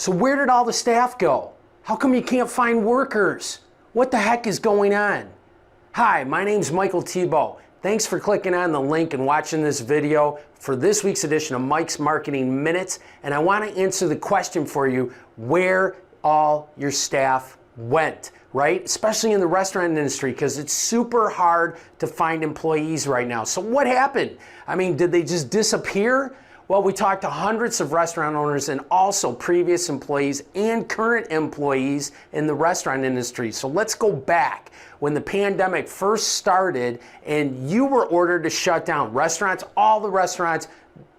So where did all the staff go? How come you can't find workers? What the heck is going on? Hi, my name's Michael Thibault. Thanks for clicking on the link and watching this video for this week's edition of Mike's Marketing Minutes. And I want to answer the question for you, where all your staff went, right? Especially in the restaurant industry, because it's super hard to find employees right now. So what happened? I mean, did they just disappear? Well, we talked to hundreds of restaurant owners and also previous employees and current employees in the restaurant industry. So let's go back when the pandemic first started and you were ordered to shut down. Restaurants, all the restaurants,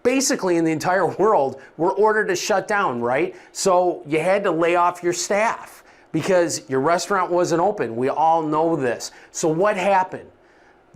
basically in the entire world, were ordered to shut down, right? So you had to lay off your staff because your restaurant wasn't open. We all know this. So what happened?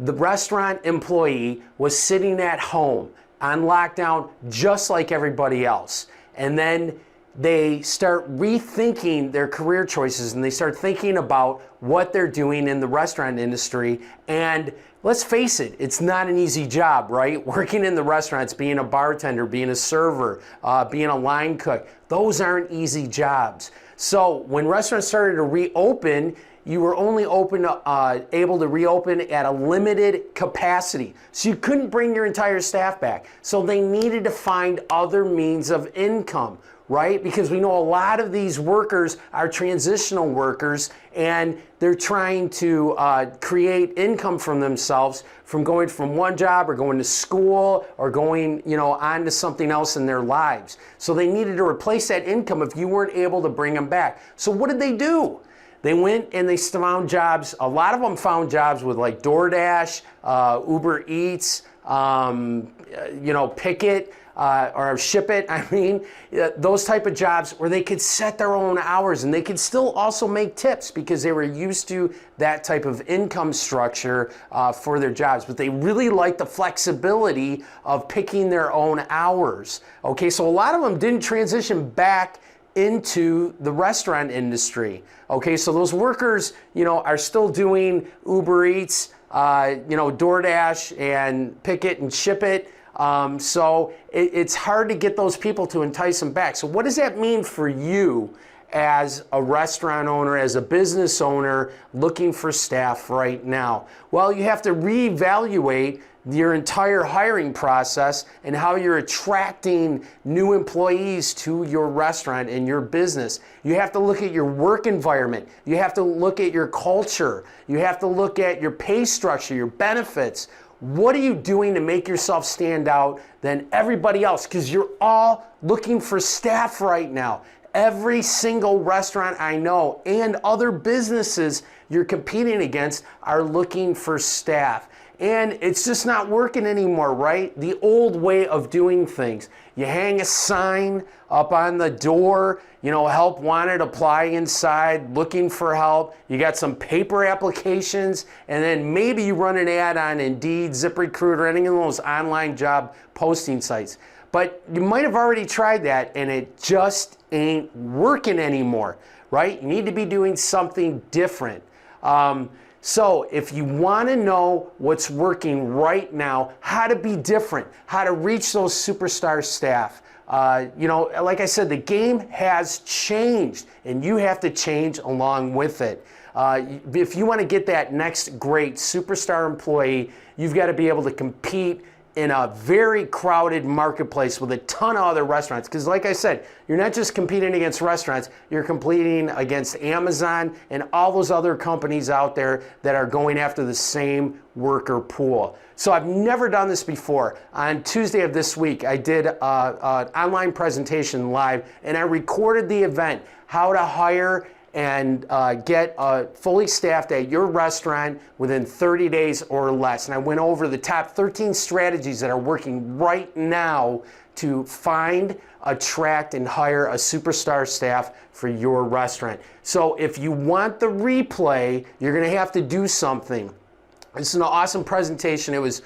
The restaurant employee was sitting at home on lockdown just like everybody else. And then they start rethinking their career choices and they start thinking about what they're doing in the restaurant industry. And let's face it, it's not an easy job, right? Working in the restaurants, being a bartender, being a server, being a line cook, those aren't easy jobs. So when restaurants started to reopen, you were only able to reopen at a limited capacity. So you couldn't bring your entire staff back. So they needed to find other means of income, right? Because we know a lot of these workers are transitional workers and they're trying to create income from themselves from going from one job or going to school or going, on to something else in their lives. So they needed to replace that income if you weren't able to bring them back. So what did they do? They went and they found jobs. A lot of them found jobs with like DoorDash, Uber Eats, Picket, or Ship It. I mean, those type of jobs where they could set their own hours and they could still also make tips because they were used to that type of income structure for their jobs. But they really liked the flexibility of picking their own hours. Okay, so a lot of them didn't transition back into the restaurant industry. Okay, so those workers, are still doing Uber Eats, DoorDash and Picket and Ship It. So it's hard to get those people to entice them back. So what does that mean for you as a restaurant owner, as a business owner looking for staff right now? Well, you have to reevaluate your entire hiring process and how you're attracting new employees to your restaurant and your business. You have to look at your work environment. You have to look at your culture. You have to look at your pay structure, your benefits. What are you doing to make yourself stand out than everybody else? Because you're all looking for staff right now. Every single restaurant I know and other businesses you're competing against are looking for staff. And it's just not working anymore, right? The old way of doing things. You hang a sign up on the door, help wanted, apply inside, looking for help. You got some paper applications, and then maybe you run an ad on Indeed, ZipRecruiter, any of those online job posting sites. But you might have already tried that, and it just ain't working anymore, right? You need to be doing something different. So if you want to know what's working right now, how to be different, how to reach those superstar staff, like I said, the game has changed and you have to change along with it. If you want to get that next great superstar employee, you've got to be able to compete in a very crowded marketplace with a ton of other restaurants. Because like I said, you're not just competing against restaurants, you're competing against Amazon and all those other companies out there that are going after the same worker pool. So I've never done this before. On Tuesday of this week, I did an online presentation live and I recorded the event, how to hire and get fully staffed at your restaurant within 30 days or less. And I went over the top 13 strategies that are working right now to find, attract, and hire a superstar staff for your restaurant. So if you want the replay, you're gonna have to do something. This is an awesome presentation. It was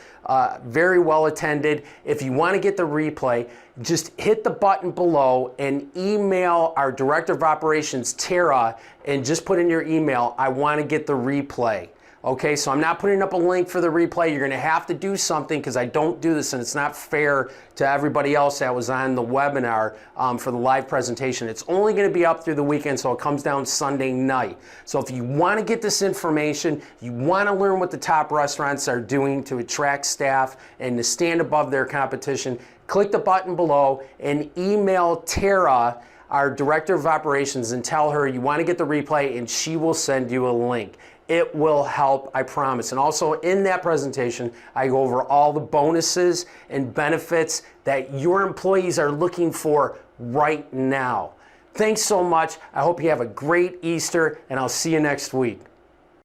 very well attended. If you want to get the replay, just hit the button below and email our Director of Operations, Tara, and just put in your email, I want to get the replay. Okay, so I'm not putting up a link for the replay. You're gonna have to do something because I don't do this and it's not fair to everybody else that was on the webinar for the live presentation. It's only gonna be up through the weekend, so it comes down Sunday night. So if you wanna get this information, you wanna learn what the top restaurants are doing to attract staff and to stand above their competition, click the button below and email Tara, our Director of Operations, and tell her you want to get the replay and she will send you a link. It will help, I promise. And also in that presentation, I go over all the bonuses and benefits that your employees are looking for right now. Thanks so much. I hope you have a great Easter and I'll see you next week.